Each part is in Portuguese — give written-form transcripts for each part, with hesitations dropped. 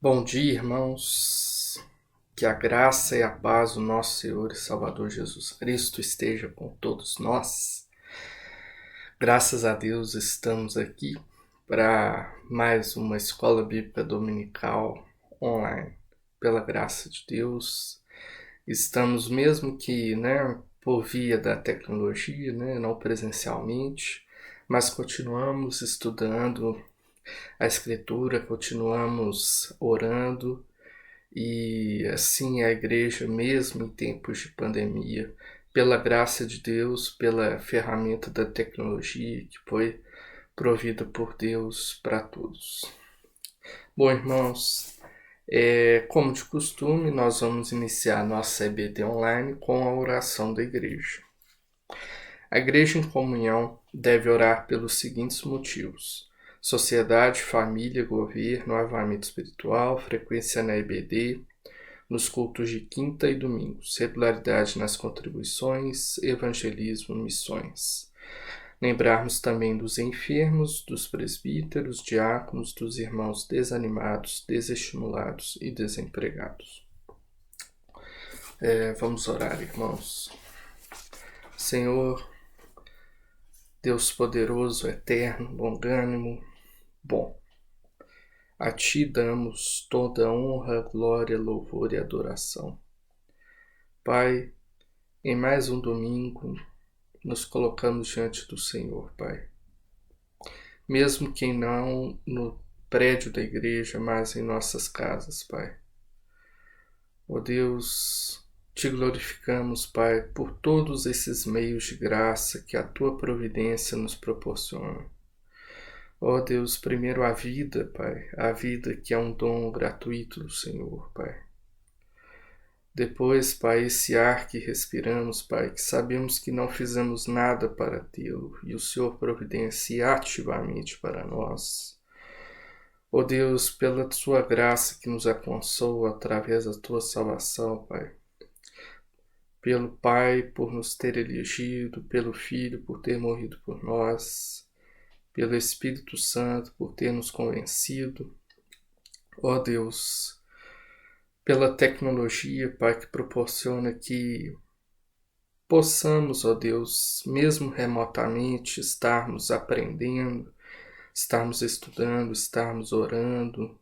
Bom dia, irmãos. Que a graça e a paz do nosso Senhor e Salvador Jesus Cristo esteja com todos nós. Graças a Deus estamos aqui para mais uma escola bíblica dominical online. Pela graça de Deus, estamos mesmo que, por via da tecnologia, não presencialmente, mas continuamos estudando a Escritura, continuamos orando. E assim a igreja, mesmo em tempos de pandemia, pela graça de Deus, pela ferramenta da tecnologia que foi provida por Deus para todos. Bom, irmãos, como de costume, nós vamos iniciar nossa EBD online com a oração da igreja. A igreja em comunhão deve orar pelos seguintes motivos: sociedade, família, governo, avivamento espiritual, frequência na EBD, nos cultos de quinta e domingos, regularidade nas contribuições, evangelismo, missões. Lembrarmos também dos enfermos, dos presbíteros, diáconos, dos irmãos desanimados, desestimulados e desempregados. Vamos orar, irmãos. Senhor, Deus poderoso, eterno, longânimo, bom, a Ti damos toda honra, glória, louvor e adoração. Pai, em mais um domingo, nos colocamos diante do Senhor, Pai. Mesmo que não no prédio da igreja, mas em nossas casas, Pai. Ó Deus, Te glorificamos, Pai, por todos esses meios de graça que a Tua providência nos proporciona. Ó Deus, primeiro a vida, Pai, a vida que é um dom gratuito do Senhor, Pai. Depois, Pai, esse ar que respiramos, Pai, que sabemos que não fizemos nada para tê-lo e o Senhor providencia ativamente para nós. Ó Deus, pela Sua graça que nos aconsola através da Tua salvação, Pai. Pelo Pai por nos ter elegido, pelo Filho por ter morrido por nós, pelo Espírito Santo por ter nos convencido. Ó Deus, pela tecnologia, Pai, que proporciona que possamos, ó Deus, mesmo remotamente, estarmos aprendendo, estarmos estudando, estarmos orando,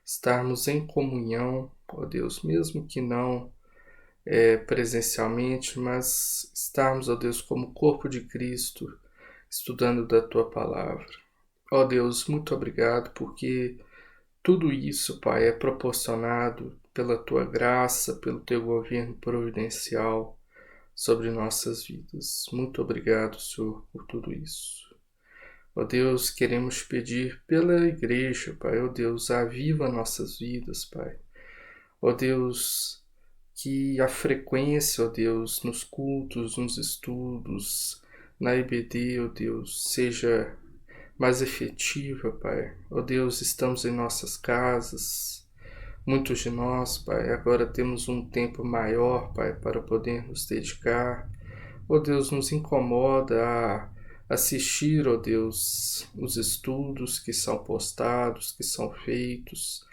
estarmos em comunhão, ó Deus, mesmo que não presencialmente, mas estarmos, ó Deus, como corpo de Cristo, estudando da Tua Palavra. Ó Deus, muito obrigado, porque tudo isso, Pai, é proporcionado pela Tua graça, pelo Teu governo providencial sobre nossas vidas. Muito obrigado, Senhor, por tudo isso. Ó Deus, queremos pedir pela igreja, Pai. Ó Deus, aviva nossas vidas, Pai. Ó Deus, que a frequência, ó Deus, nos cultos, nos estudos, na EBD, ó Deus, seja mais efetiva, Pai. Ó Deus, estamos em nossas casas. Muitos de nós, Pai, agora temos um tempo maior, Pai, para poder nos dedicar. Ó Deus, nos incomoda a assistir, ó Deus, os estudos que são postados, que são feitos,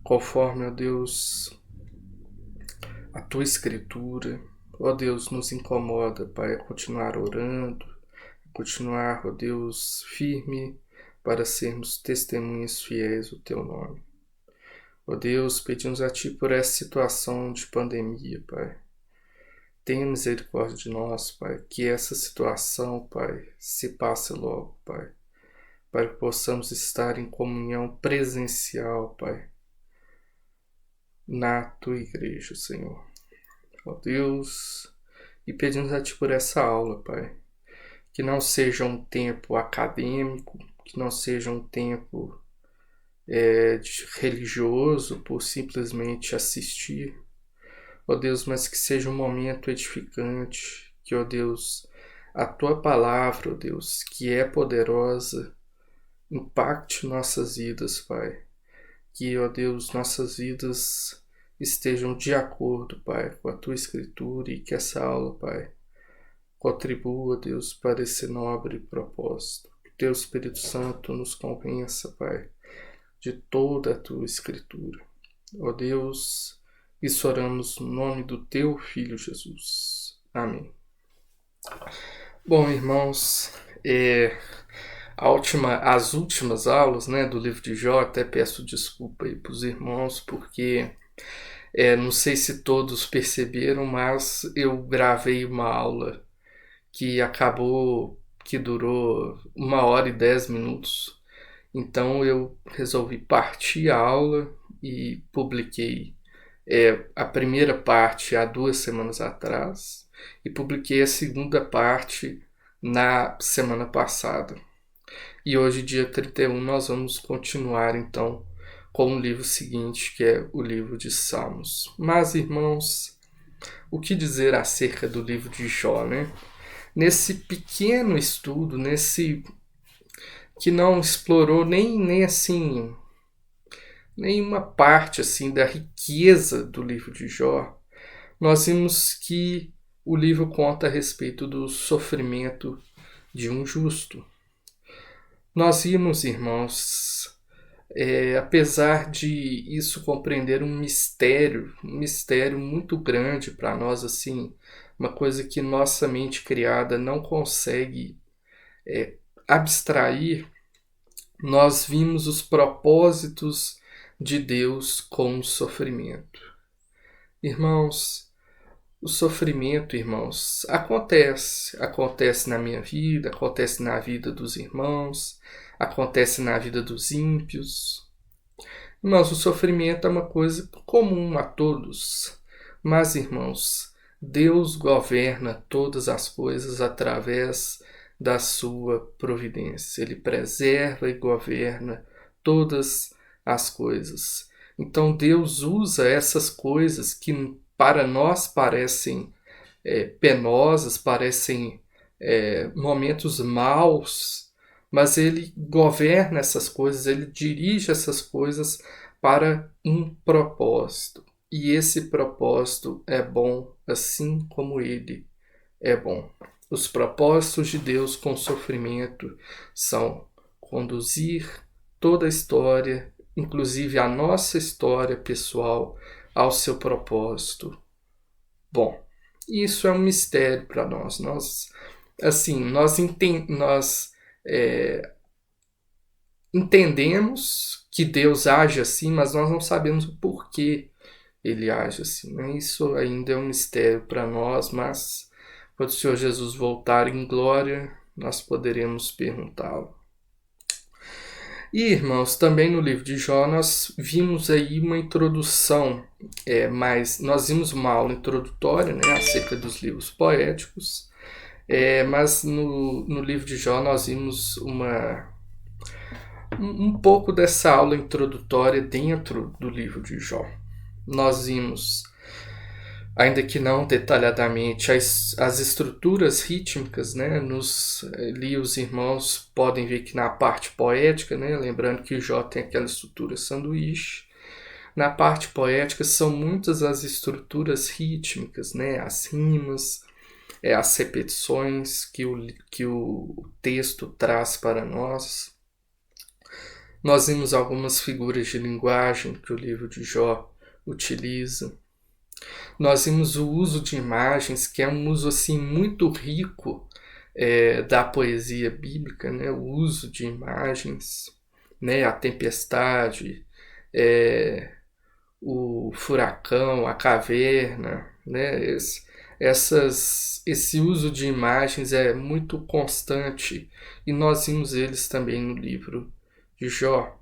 conforme, ó Deus, a Tua Escritura. Ó Deus, nos incomoda, Pai, a continuar orando, a continuar, ó Deus, firme para sermos testemunhas fiéis do Teu nome. Ó Deus, pedimos a Ti por essa situação de pandemia, Pai. Tenha misericórdia de nós, Pai, que essa situação, Pai, se passe logo, Pai, para que possamos estar em comunhão presencial, Pai, na Tua igreja, Senhor. Ó Deus, e pedimos a Ti por essa aula, Pai, que não seja um tempo acadêmico, que não seja um tempo religioso por simplesmente assistir, ó Deus, mas que seja um momento edificante, que, ó Deus, a Tua Palavra, ó Deus, que é poderosa, impacte nossas vidas, Pai. Que, ó Deus, nossas vidas estejam de acordo, Pai, com a Tua Escritura e que essa aula, Pai, contribua, Deus, para esse nobre propósito. Que Teu Espírito Santo nos convença, Pai, de toda a Tua Escritura. Ó Deus, isso oramos no nome do Teu Filho Jesus. Amém. Bom, irmãos, as últimas aulas, né, do livro de Jó, até peço desculpa aí para os irmãos, porque não sei se todos perceberam, mas eu gravei uma aula que durou 1 hora e 10 minutos. Então eu resolvi partir a aula e publiquei a primeira parte há 2 semanas atrás e publiquei a segunda parte na semana passada. E hoje, dia 31, nós vamos continuar então com o livro seguinte, que é o livro de Salmos. Mas, irmãos, o que dizer acerca do livro de Jó, né? Nesse pequeno estudo, nesse que não explorou nem assim nenhuma parte assim da riqueza do livro de Jó, nós vimos que o livro conta a respeito do sofrimento de um justo. Nós vimos, irmãos, apesar de isso compreender um mistério muito grande para nós, assim, uma coisa que nossa mente criada não consegue abstrair, nós vimos os propósitos de Deus com o sofrimento. Irmãos, o sofrimento, irmãos, acontece na minha vida, acontece na vida dos irmãos, acontece na vida dos ímpios. Irmãos, o sofrimento é uma coisa comum a todos. Mas, irmãos, Deus governa todas as coisas através da sua providência. Ele preserva e governa todas as coisas. Então Deus usa essas coisas que para nós parecem penosas, parecem momentos maus, mas Ele governa essas coisas, Ele dirige essas coisas para um propósito. E esse propósito é bom, assim como Ele é bom. Os propósitos de Deus com sofrimento são conduzir toda a história, inclusive a nossa história pessoal, ao seu propósito. Bom, isso é um mistério para nós. Nós entendemos que Deus age assim, mas nós não sabemos o porquê Ele age assim, né? Isso ainda é um mistério para nós, mas quando o Senhor Jesus voltar em glória, nós poderemos perguntá-lo. E, irmãos, também no livro de Jó nós vimos aí uma introdução, mas nós vimos uma aula introdutória, né, acerca dos livros poéticos, mas no livro de Jó nós vimos um pouco dessa aula introdutória dentro do livro de Jó. Nós vimos, ainda que não detalhadamente, as estruturas rítmicas, né? Ali os irmãos podem ver que na parte poética, né? Lembrando que o Jó tem aquela estrutura sanduíche, na parte poética são muitas as estruturas rítmicas, né? As rimas, as repetições que o texto traz para nós. Nós vimos algumas figuras de linguagem que o livro de Jó utiliza. Nós vimos o uso de imagens, que é um uso assim muito rico da poesia bíblica, né? O uso de imagens, né? A tempestade, o furacão, a caverna, né? Esse uso de imagens é muito constante e nós vimos eles também no livro de Jó.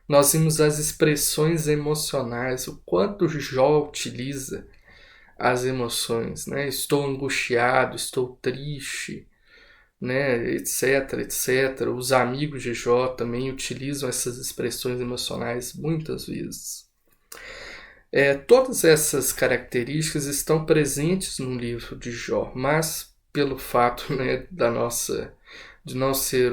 Nós vimos as expressões emocionais, o quanto Jó utiliza as emoções, né? Estou angustiado, estou triste, né? Etc, etc. Os amigos de Jó também utilizam essas expressões emocionais muitas vezes. Todas essas características estão presentes no livro de Jó, mas pelo fato, né, de não ser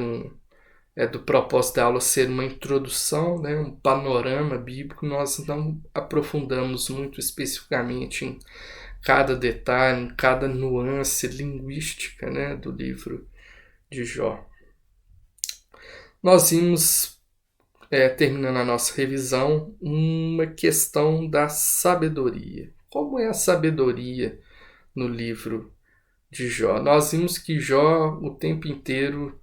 do propósito da aula ser uma introdução, né, um panorama bíblico, nós não aprofundamos muito especificamente em cada detalhe, em cada nuance linguística, né, do livro de Jó. Nós vimos terminando a nossa revisão, uma questão da sabedoria. Como é a sabedoria no livro de Jó? Nós vimos que Jó o tempo inteiro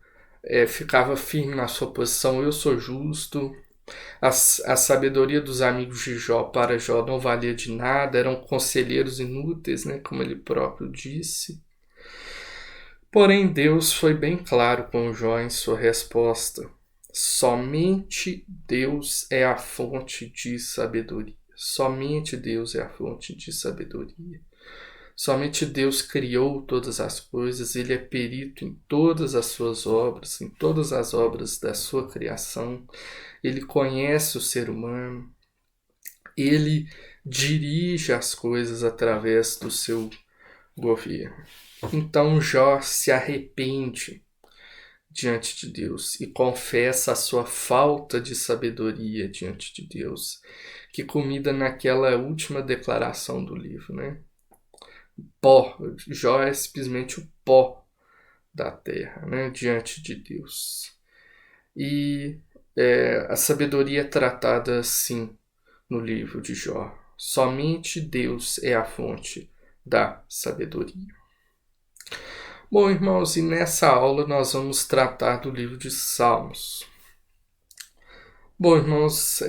ficava firme na sua posição, eu sou justo. A sabedoria dos amigos de Jó para Jó não valia de nada, eram conselheiros inúteis, né, como ele próprio disse. Porém, Deus foi bem claro com Jó em sua resposta. Somente Deus é a fonte de sabedoria. Somente Deus é a fonte de sabedoria. Somente Deus criou todas as coisas, Ele é perito em todas as suas obras, em todas as obras da sua criação. Ele conhece o ser humano, Ele dirige as coisas através do seu governo. Então Jó se arrepende diante de Deus e confessa a sua falta de sabedoria diante de Deus, que culmina naquela última declaração do livro, né? Pó, Jó é simplesmente o pó da terra, né? Diante de Deus. E a sabedoria é tratada assim no livro de Jó. Somente Deus é a fonte da sabedoria. Bom, irmãos, e nessa aula nós vamos tratar do livro de Salmos. Bom, irmãos,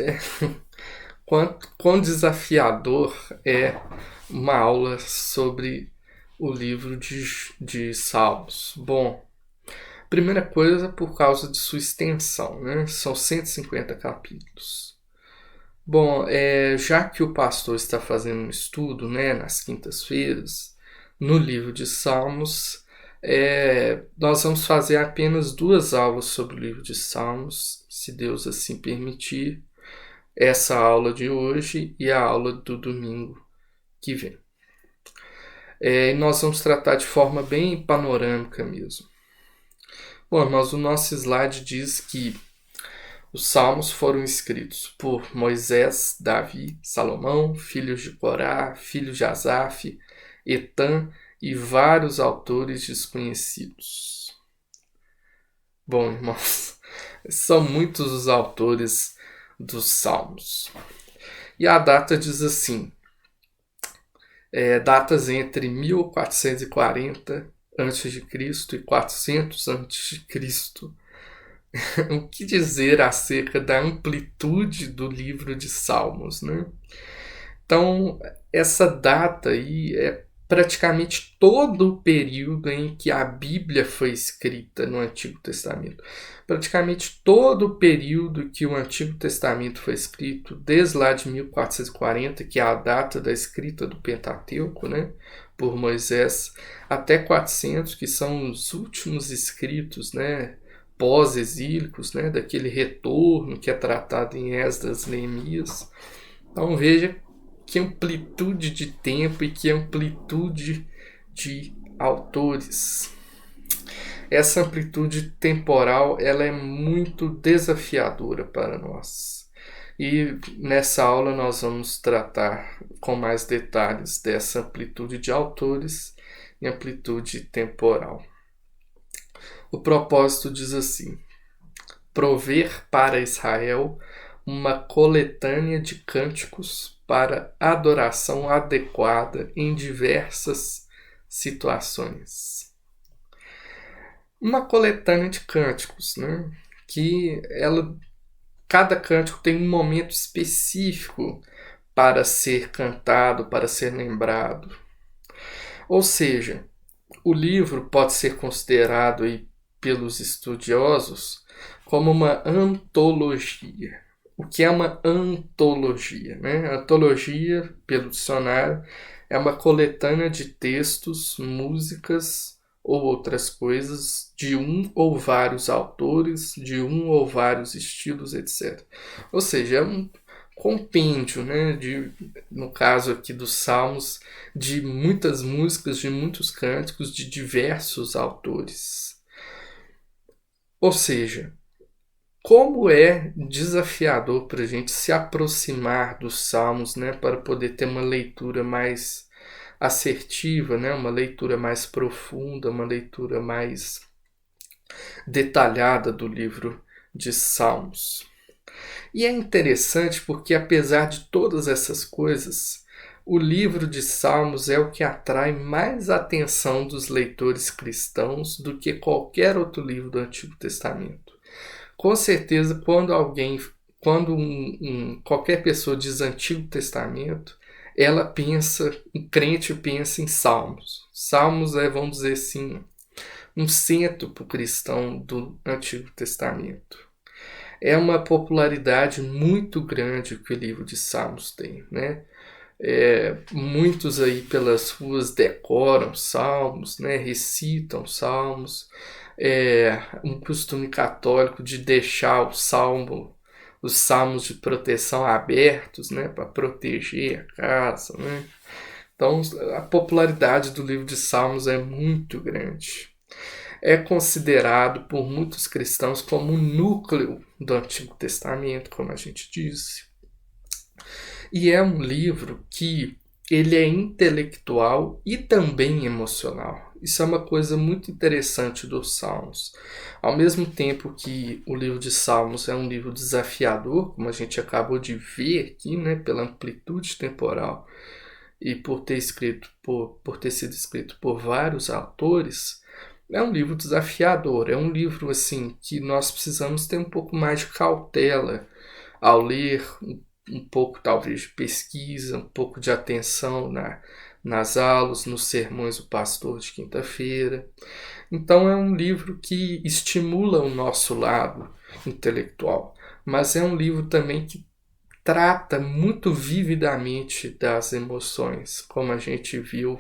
quão desafiador é uma aula sobre o livro de Salmos. Bom, primeira coisa, por causa de sua extensão, né? São 150 capítulos. Bom, já que o pastor está fazendo um estudo, né, nas quintas-feiras, no livro de Salmos, nós vamos fazer apenas 2 aulas sobre o livro de Salmos, se Deus assim permitir, essa aula de hoje e a aula do domingo que vem. Nós vamos tratar de forma bem panorâmica mesmo. Bom, mas o nosso slide diz que os salmos foram escritos por Moisés, Davi, Salomão, filhos de Corá, filhos de Asaf, Etã e vários autores desconhecidos. Bom, irmãos, são muitos os autores dos salmos. E a data diz assim, datas entre 1440 a.C. e 400 a.C. O que dizer acerca da amplitude do livro de Salmos, né? Então, essa data aí é praticamente todo o período em que a Bíblia foi escrita no Antigo Testamento. Praticamente todo o período que o Antigo Testamento foi escrito, desde lá de 1440, que é a data da escrita do Pentateuco, né, por Moisés, até 400, que são os últimos escritos, né, pós-exílicos, né, daquele retorno que é tratado em Esdras e Neemias. Então veja que amplitude de tempo e que amplitude de autores. Essa amplitude temporal ela é muito desafiadora para nós. E nessa aula nós vamos tratar com mais detalhes dessa amplitude de autores e amplitude temporal. O propósito diz assim: prover para Israel uma coletânea de cânticos para adoração adequada em diversas situações. Uma coletânea de cânticos, né? Que cada cântico tem um momento específico para ser cantado, para ser lembrado. Ou seja, o livro pode ser considerado aí pelos estudiosos como uma antologia. O que é uma antologia? Né? Antologia, pelo dicionário, é uma coletânea de textos, músicas ou outras coisas de um ou vários autores, de um ou vários estilos, etc. Ou seja, é um compêndio, né, no caso aqui dos Salmos, de muitas músicas, de muitos cânticos, de diversos autores. Ou seja, como é desafiador para a gente se aproximar dos Salmos, né, para poder ter uma leitura mais assertiva, né, uma leitura mais profunda, uma leitura mais detalhada do livro de Salmos. E é interessante porque, apesar de todas essas coisas, o livro de Salmos é o que atrai mais a atenção dos leitores cristãos do que qualquer outro livro do Antigo Testamento. Com certeza, qualquer pessoa diz Antigo Testamento, ela pensa, um crente pensa em Salmos. Salmos é, vamos dizer assim, um centro para o cristão do Antigo Testamento. É uma popularidade muito grande que o livro de Salmos tem, né? Muitos aí pelas ruas decoram salmos, né? Recitam salmos. Um costume católico de deixar os salmos de proteção abertos, né? Para proteger a casa, né? Então a popularidade do livro de Salmos é muito grande. É considerado por muitos cristãos como o núcleo do Antigo Testamento, como a gente disse. E é um livro que ele é intelectual e também emocional. Isso é uma coisa muito interessante dos Salmos. Ao mesmo tempo que o livro de Salmos é um livro desafiador, como a gente acabou de ver aqui, né, pela amplitude temporal e por ter sido escrito por vários autores, é um livro desafiador. É um livro assim que nós precisamos ter um pouco mais de cautela ao ler, um pouco talvez de pesquisa, um pouco de atenção nas aulas, nos sermões do pastor de quinta-feira. Então é um livro que estimula o nosso lado intelectual, mas é um livro também que trata muito vividamente das emoções, como a gente viu,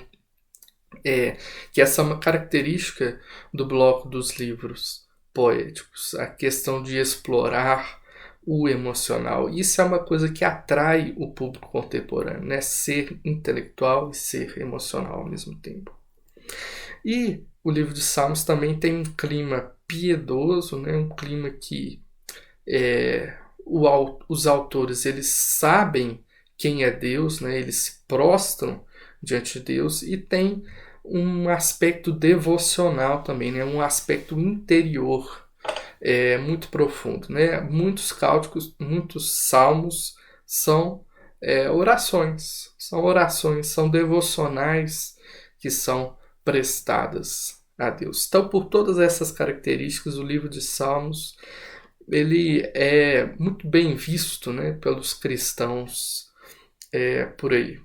que essa é uma característica do bloco dos livros poéticos, a questão de explorar o emocional. Isso é uma coisa que atrai o público contemporâneo, né? Ser intelectual e ser emocional ao mesmo tempo. E o livro de Salmos também tem um clima piedoso, né? Um clima que os autores eles sabem quem é Deus, né? Eles se prostram diante de Deus e tem um aspecto devocional também, né? Um aspecto interior muito profundo, né? Muitos salmos são orações, são devocionais que são prestadas a Deus. Então, por todas essas características, o livro de Salmos ele é muito bem visto, né, pelos cristãos por aí.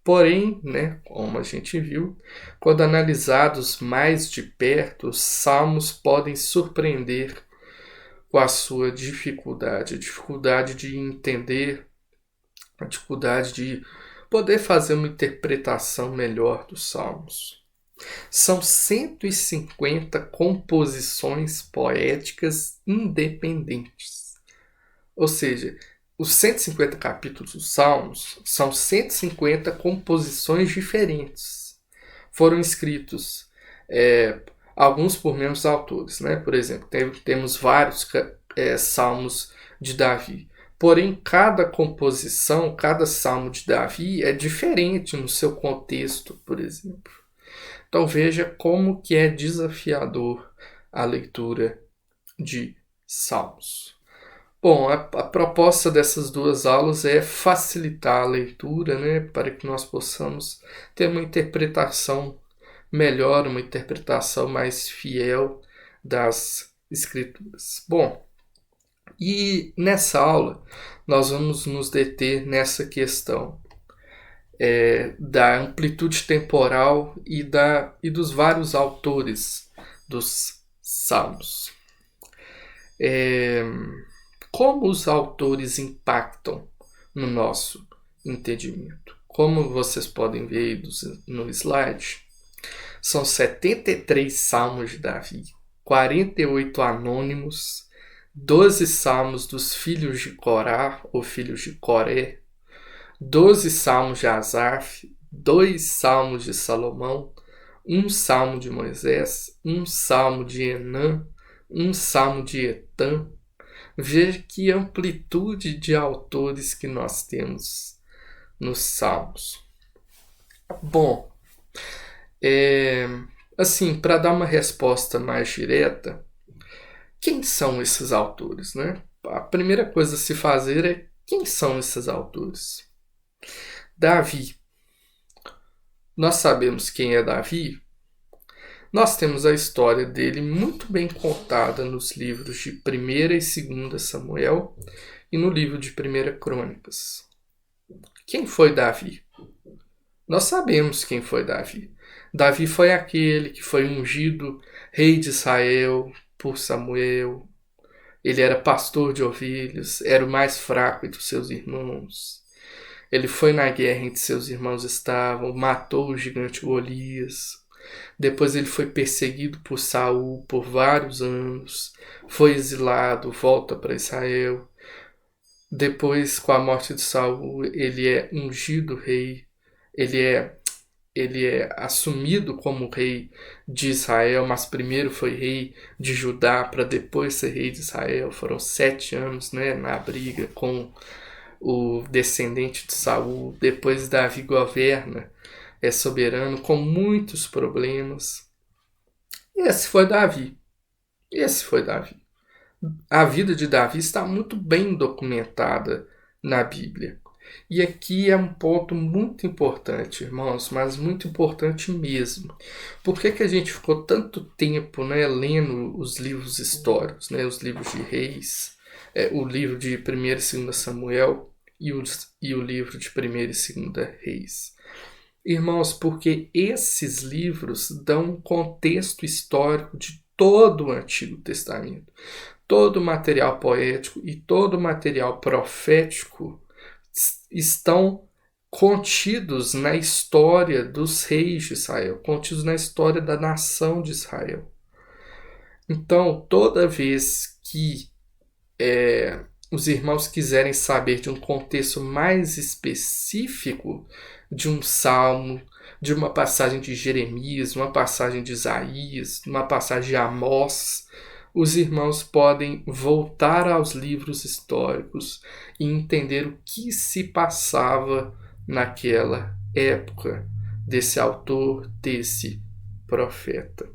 Porém, né, como a gente viu, quando analisados mais de perto, os salmos podem surpreender com a sua dificuldade, a dificuldade de entender, a dificuldade de poder fazer uma interpretação melhor dos salmos. São 150 composições poéticas independentes. Ou seja, os 150 capítulos dos Salmos são 150 composições diferentes. Foram escritos alguns por mesmos autores, né? Por exemplo, temos vários salmos de Davi. Porém, cada composição, cada salmo de Davi é diferente no seu contexto, por exemplo. Então veja como que é desafiador a leitura de salmos. Bom, a proposta dessas duas aulas é facilitar a leitura, né, para que nós possamos ter uma interpretação melhor, uma interpretação mais fiel das Escrituras. Bom, e nessa aula nós vamos nos deter nessa questão da amplitude temporal e dos vários autores dos Salmos. Como os autores impactam no nosso entendimento? Como vocês podem ver aí no slide, são 73 salmos de Davi, 48 anônimos, 12 salmos dos filhos de Corá ou filhos de Coré, 12 salmos de Asaf, 2 salmos de Salomão, 1 salmo de Moisés, 1 salmo de Enã, 1 salmo de Etã. Veja que amplitude de autores que nós temos nos salmos. Bom, assim, para dar uma resposta mais direta, quem são esses autores, né? a primeira coisa a se fazer é: quem são esses autores? Davi. Nós sabemos quem é Davi? Nós temos a história dele muito bem contada nos livros de 1ª e 2ª Samuel e no livro de 1ª Crônicas. Quem foi Davi? Nós sabemos quem foi Davi. Davi foi aquele que foi ungido rei de Israel por Samuel. Ele era pastor de ovelhas, era o mais fraco entre os seus irmãos. Ele foi na guerra em que seus irmãos estavam, matou o gigante Golias. Depois ele foi perseguido por Saul por vários anos, foi exilado, volta para Israel. Depois, com a morte de Saul, ele é ungido rei, ele é assumido como rei de Israel, mas primeiro foi rei de Judá para depois ser rei de Israel. Foram 7 anos, né, na briga com o descendente de Saul. Depois Davi governa, é soberano, com muitos problemas. Esse foi Davi. A vida de Davi está muito bem documentada na Bíblia. E aqui é um ponto muito importante, irmãos, mas muito importante mesmo. Por que a gente ficou tanto tempo, né, lendo os livros históricos, né, os livros de Reis, o livro de 1ª e 2ª Samuel e o livro de 1ª e 2ª Reis? Irmãos, porque esses livros dão um contexto histórico de todo o Antigo Testamento. Todo o material poético e todo o material profético estão contidos na história dos reis de Israel, contidos na história da nação de Israel. Então, toda vez que os irmãos quiserem saber de um contexto mais específico de um salmo, de uma passagem de Jeremias, uma passagem de Isaías, uma passagem de Amós, os irmãos podem voltar aos livros históricos e entender o que se passava naquela época desse autor, desse profeta.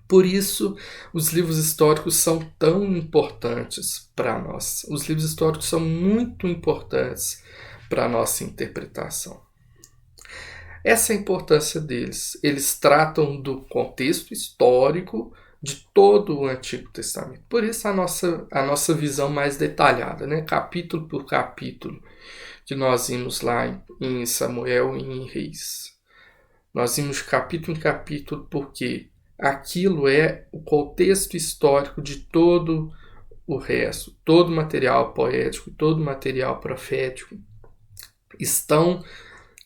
Por isso, os livros históricos são tão importantes para nós. Os livros históricos são muito importantes para a nossa interpretação. Essa é a importância deles. Eles tratam do contexto histórico de todo o Antigo Testamento. Por isso a nossa visão mais detalhada, né? Capítulo por capítulo, que nós vimos lá em Samuel e em Reis. Nós vimos de capítulo em capítulo porque aquilo é o contexto histórico de todo o resto. Todo o material poético, todo o material profético estão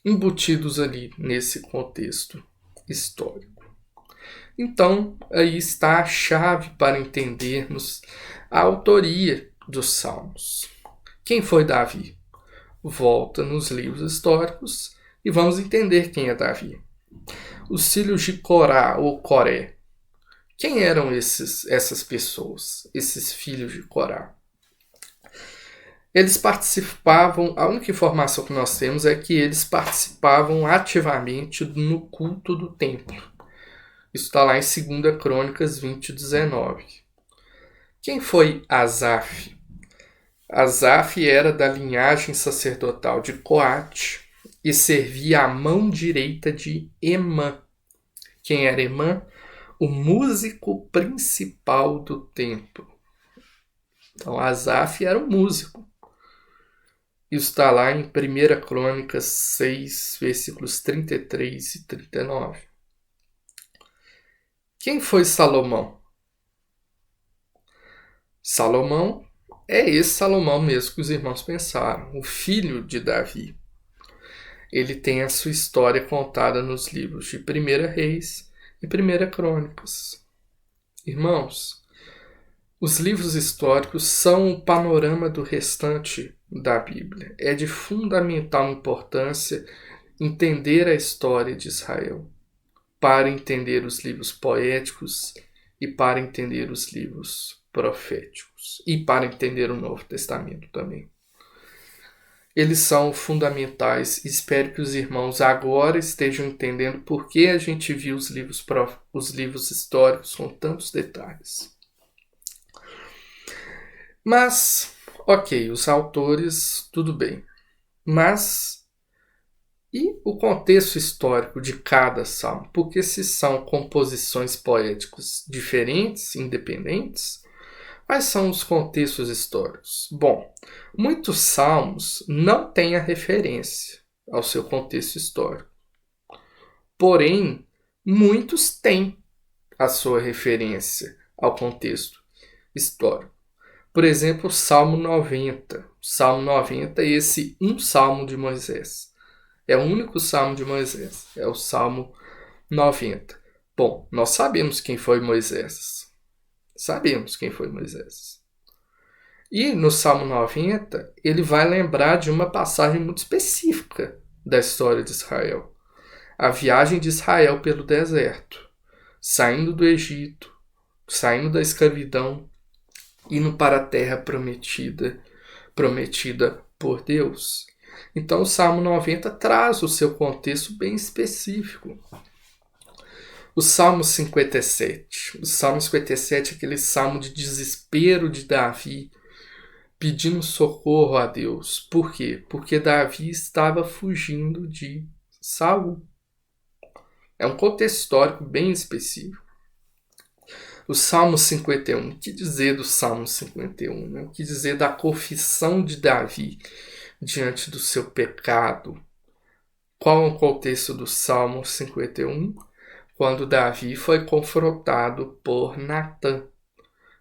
embutidos ali nesse contexto histórico. Então, aí está a chave para entendermos a autoria dos Salmos. Quem foi Davi? Volta nos livros históricos e vamos entender quem é Davi. Os filhos de Corá ou Coré. Quem eram essas pessoas, esses filhos de Corá? Eles participavam, a única informação que nós temos é que eles participavam ativamente no culto do templo. Isso está lá em 2 Crônicas 20:19. Quem foi Asaf? Asaf era da linhagem sacerdotal de Coate e servia à mão direita de Emã. Quem era Emã? O músico principal do templo. Então Asaf era um músico. Isso está lá em 1 Crônicas 6, versículos 33 e 39. Quem foi Salomão? Salomão é esse Salomão mesmo que os irmãos pensaram, o filho de Davi. Ele tem a sua história contada nos livros de 1 Reis e 1 Crônicas. Irmãos, os livros históricos são o panorama do restante da Bíblia. É de fundamental importância entender a história de Israel, para entender os livros poéticos e para entender os livros proféticos e para entender o Novo Testamento também. Eles são fundamentais. Espero que os irmãos agora estejam entendendo por que a gente viu os livros históricos com tantos detalhes. Mas, ok, os autores, tudo bem. Mas, e o contexto histórico de cada salmo? Porque se são composições poéticas diferentes, independentes, quais são os contextos históricos? Bom, muitos salmos não têm a referência ao seu contexto histórico. Porém, muitos têm a sua referência ao contexto histórico. Por exemplo, o Salmo 90. O Salmo 90 é esse um salmo de Moisés. É o único salmo de Moisés. É o Salmo 90. Bom, nós sabemos quem foi Moisés. Sabemos quem foi Moisés. E no Salmo 90, ele vai lembrar de uma passagem muito específica da história de Israel. A viagem de Israel pelo deserto, saindo do Egito, saindo da escravidão, indo para a terra prometida por Deus. Então o Salmo 90 traz o seu contexto bem específico. O Salmo 57. O Salmo 57 é aquele salmo de desespero de Davi, pedindo socorro a Deus. Por quê? Porque Davi estava fugindo de Saul. É um contexto histórico bem específico. O Salmo 51. O que dizer do Salmo 51? Né? O que dizer da confissão de Davi diante do seu pecado? Qual é o contexto do Salmo 51? Quando Davi foi confrontado por Natã.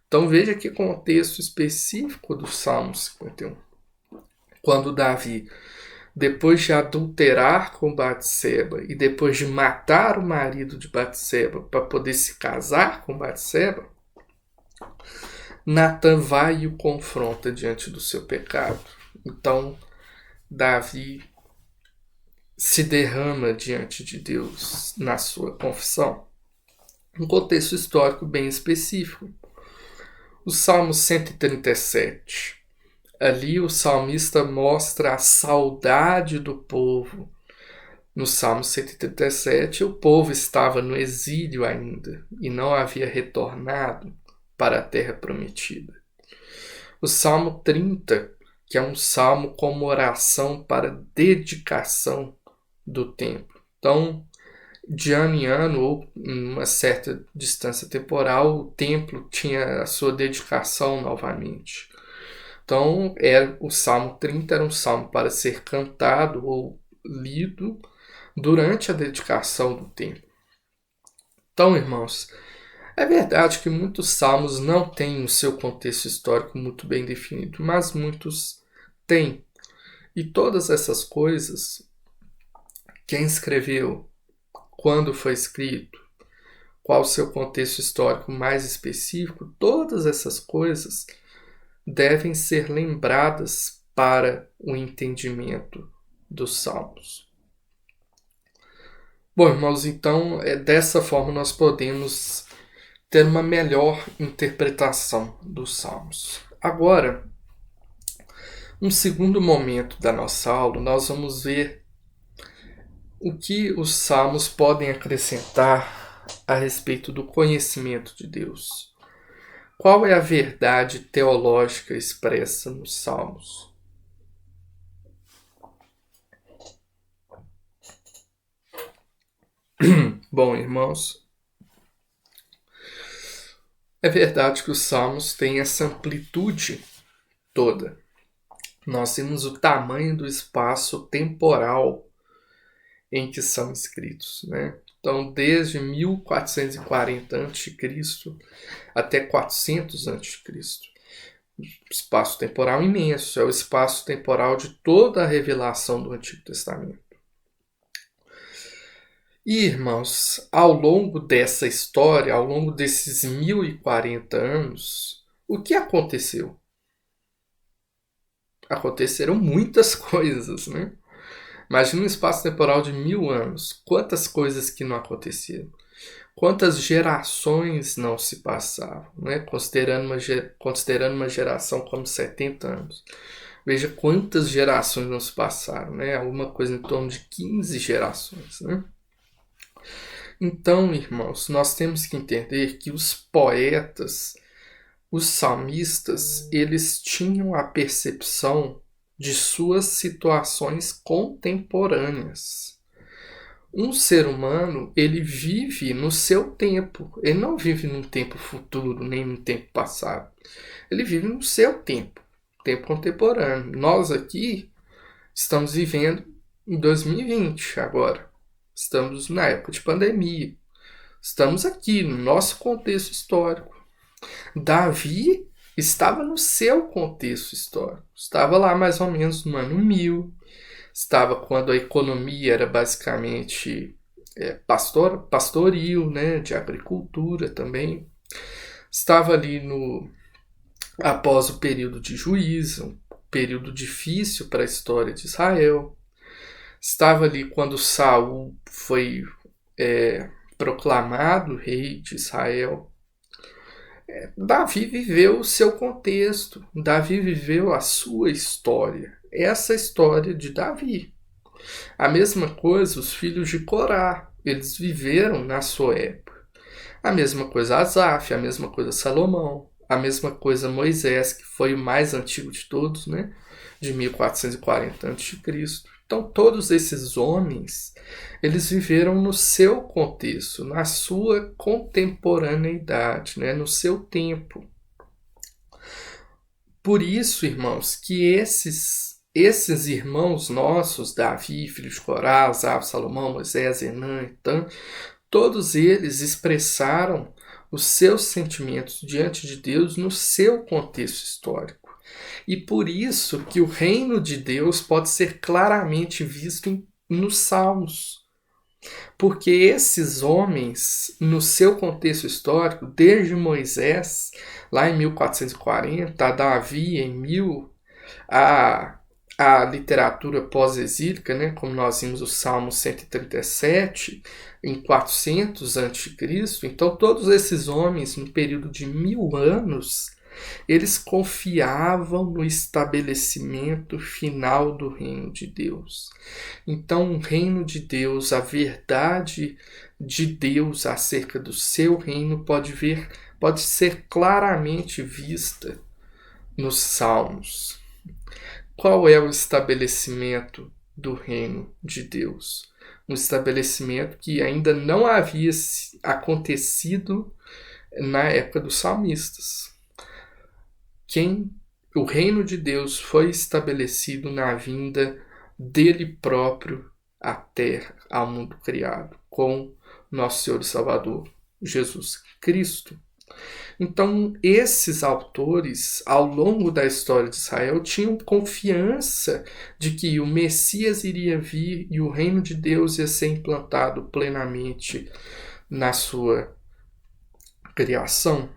Então veja que contexto específico do Salmo 51. Quando Davi, depois de adulterar com Batseba e depois de matar o marido de Batseba para poder se casar com Batseba, Natã vai e o confronta diante do seu pecado. Então, Davi se derrama diante de Deus na sua confissão. Um contexto histórico bem específico. O Salmo 137. Ali o salmista mostra a saudade do povo. No Salmo 137, o povo estava no exílio ainda e não havia retornado para a terra prometida. O Salmo 30, que é um salmo como oração para dedicação do templo. Então, de ano em ano, ou em uma certa distância temporal, o templo tinha a sua dedicação novamente. Então, o Salmo 30 era um salmo para ser cantado ou lido durante a dedicação do templo. Então, irmãos, é verdade que muitos salmos não têm o seu contexto histórico muito bem definido, mas muitos têm. E todas essas coisas, quem escreveu, quando foi escrito, qual o seu contexto histórico mais específico, todas essas coisas devem ser lembradas para o entendimento dos salmos. Bom, irmãos, então dessa forma nós podemos ter uma melhor interpretação dos salmos. Agora, um segundo momento da nossa aula, nós vamos ver o que os salmos podem acrescentar a respeito do conhecimento de Deus. Qual é a verdade teológica expressa nos salmos? Bom, irmãos, é verdade que os salmos têm essa amplitude toda. Nós temos o tamanho do espaço temporal em que são escritos, né? Então, desde 1440 a.C. até 400 a.C. Espaço temporal imenso, é o espaço temporal de toda a revelação do Antigo Testamento. E, irmãos, ao longo dessa história, ao longo desses 1040 anos, o que aconteceu? Aconteceram muitas coisas, né? Imagina um espaço temporal de 1000 anos. Quantas coisas que não aconteceram. Quantas gerações não se passavam, né? Considerando uma geração como 70 anos. Veja quantas gerações não se passaram, né? Alguma coisa em torno de 15 gerações, né? Então, irmãos, nós temos que entender que os poetas os salmistas, eles tinham a percepção de suas situações contemporâneas. Um ser humano, ele vive no seu tempo. Ele não vive num tempo futuro, nem num tempo passado. Ele vive no seu tempo contemporâneo. Nós aqui estamos vivendo em 2020 agora. Estamos na época de pandemia. Estamos aqui no nosso contexto histórico. Davi estava no seu contexto histórico. Estava lá mais ou menos no ano 1000. Estava quando a economia era basicamente pastoril, né, de agricultura também. Estava ali após o período de juízo, um período difícil para a história de Israel. Estava ali quando Saul foi proclamado rei de Israel. Davi viveu o seu contexto, Davi viveu a sua história. Essa história de Davi. A mesma coisa os filhos de Corá, eles viveram na sua época. A mesma coisa Asaf, a mesma coisa Salomão, a mesma coisa Moisés, que foi o mais antigo de todos, né? De 1440 a.C. Então todos esses homens, eles viveram no seu contexto, na sua contemporaneidade, né? No seu tempo. Por isso, irmãos, que esses irmãos nossos, Davi, filho de Corá, Asaf, Salomão, Moisés, Enã, Etã, todos eles expressaram os seus sentimentos diante de Deus no seu contexto histórico. E por isso que o reino de Deus pode ser claramente visto nos Salmos. Porque esses homens, no seu contexto histórico, desde Moisés, lá em 1440, a Davi em 1000, a literatura pós-exílica, né, como nós vimos o Salmo 137, em 400 a.C., então todos esses homens, no período de 1000 anos, eles confiavam no estabelecimento final do reino de Deus. Então, o reino de Deus, a verdade de Deus acerca do seu reino pode ser claramente vista nos Salmos. Qual é o estabelecimento do reino de Deus? Um estabelecimento que ainda não havia acontecido na época dos salmistas. O reino de Deus foi estabelecido na vinda dele próprio à terra, ao mundo criado, com nosso Senhor e Salvador, Jesus Cristo. Então, esses autores, ao longo da história de Israel, tinham confiança de que o Messias iria vir e o reino de Deus ia ser implantado plenamente na sua criação.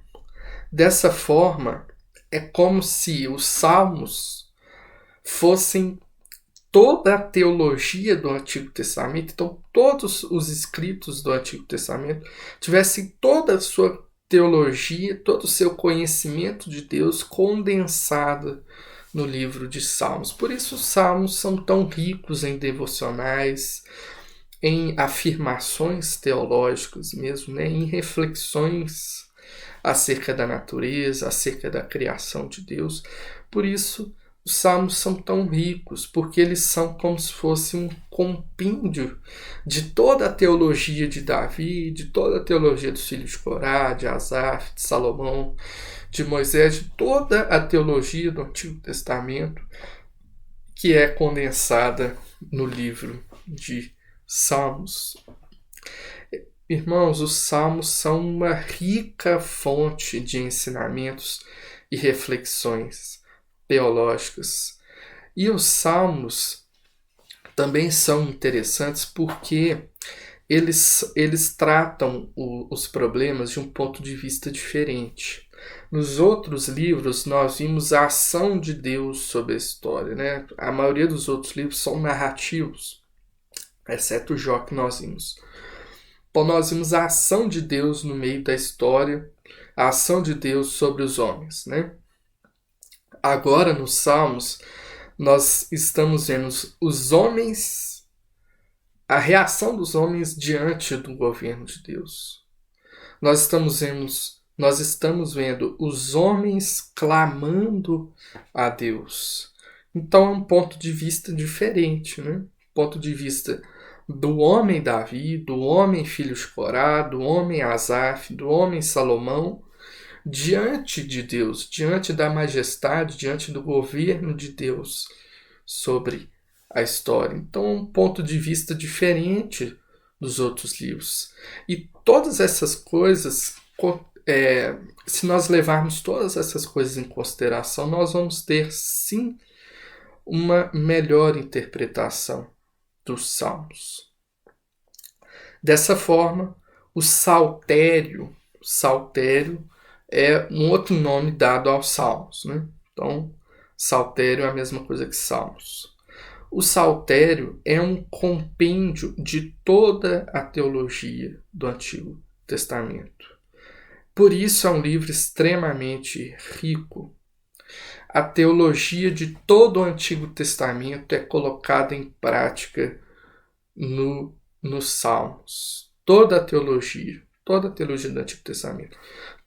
Dessa forma, é como se os Salmos fossem toda a teologia do Antigo Testamento. Então, todos os escritos do Antigo Testamento tivessem toda a sua teologia, todo o seu conhecimento de Deus condensado no livro de Salmos. Por isso os Salmos são tão ricos em devocionais, em afirmações teológicas mesmo, né? Em reflexões acerca da natureza, acerca da criação de Deus. Por isso os Salmos são tão ricos, porque eles são como se fosse um compêndio de toda a teologia de Davi, de toda a teologia dos filhos de Corá, de Asaf, de Salomão, de Moisés, de toda a teologia do Antigo Testamento, que é condensada no livro de Salmos. Irmãos, os Salmos são uma rica fonte de ensinamentos e reflexões teológicas. E os Salmos também são interessantes porque eles tratam os problemas de um ponto de vista diferente. Nos outros livros, nós vimos a ação de Deus sobre a história, né? A maioria dos outros livros são narrativos, exceto o Jó que nós vimos. Então, nós vimos a ação de Deus no meio da história, a ação de Deus sobre os homens, né? Agora, nos Salmos, nós estamos vendo os homens, a reação dos homens diante do governo de Deus. Nós estamos vendo nós estamos vendo os homens clamando a Deus. Então é um ponto de vista diferente, né? Ponto de vista do homem Davi, do homem filho de Corá, do homem Asaf, do homem Salomão, diante de Deus, diante da majestade, diante do governo de Deus sobre a história. Então é um ponto de vista diferente dos outros livros. E todas essas coisas, se nós levarmos todas essas coisas em consideração, nós vamos ter sim uma melhor interpretação dos Salmos. Dessa forma, o saltério é um outro nome dado aos Salmos, né? Então, saltério é a mesma coisa que Salmos. O saltério é um compêndio de toda a teologia do Antigo Testamento. Por isso é um livro extremamente rico. A teologia de todo o Antigo Testamento é colocada em prática nos Salmos. Toda a teologia do Antigo Testamento.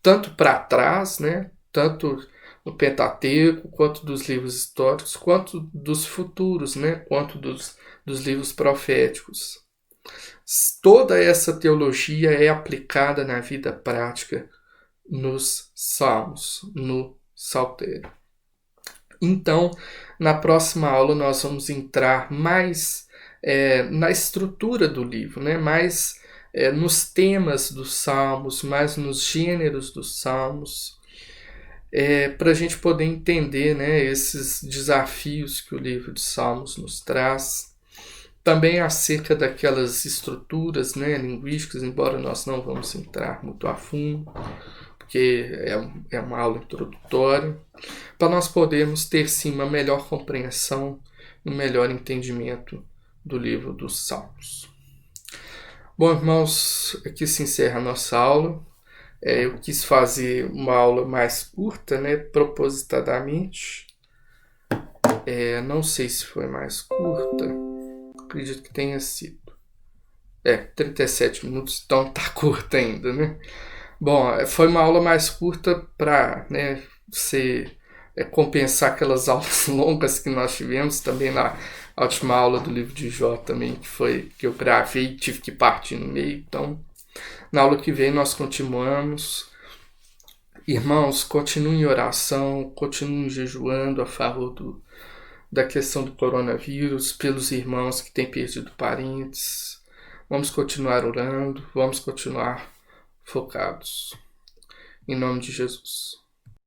Tanto para trás, né? Tanto no Pentateuco, quanto dos livros históricos, quanto dos futuros, né? Quanto dos livros proféticos. Toda essa teologia é aplicada na vida prática nos Salmos, no Saltério. Então, na próxima aula nós vamos entrar mais na estrutura do livro, né? Mais nos temas dos Salmos, mais nos gêneros dos Salmos, para a gente poder entender, né, esses desafios que o livro de Salmos nos traz. Também acerca daquelas estruturas, né, linguísticas, embora nós não vamos entrar muito a fundo, porque é uma aula introdutória, para nós podermos ter sim uma melhor compreensão, um melhor entendimento do livro dos Salmos. Bom, irmãos, aqui se encerra a nossa aula. Eu quis fazer uma aula mais curta, né, propositadamente. Não sei se foi mais curta, acredito que tenha sido. 37 minutos, então tá curta ainda, né? Bom, foi uma aula mais curta para, né, você compensar aquelas aulas longas que nós tivemos também na última aula do livro de Jó também, que eu gravei e tive que partir no meio. Então, na aula que vem nós continuamos. Irmãos, continuem em oração, continuem jejuando a favor da questão do coronavírus, pelos irmãos que têm perdido parentes. Vamos continuar orando, vamos continuar focados. Em nome de Jesus.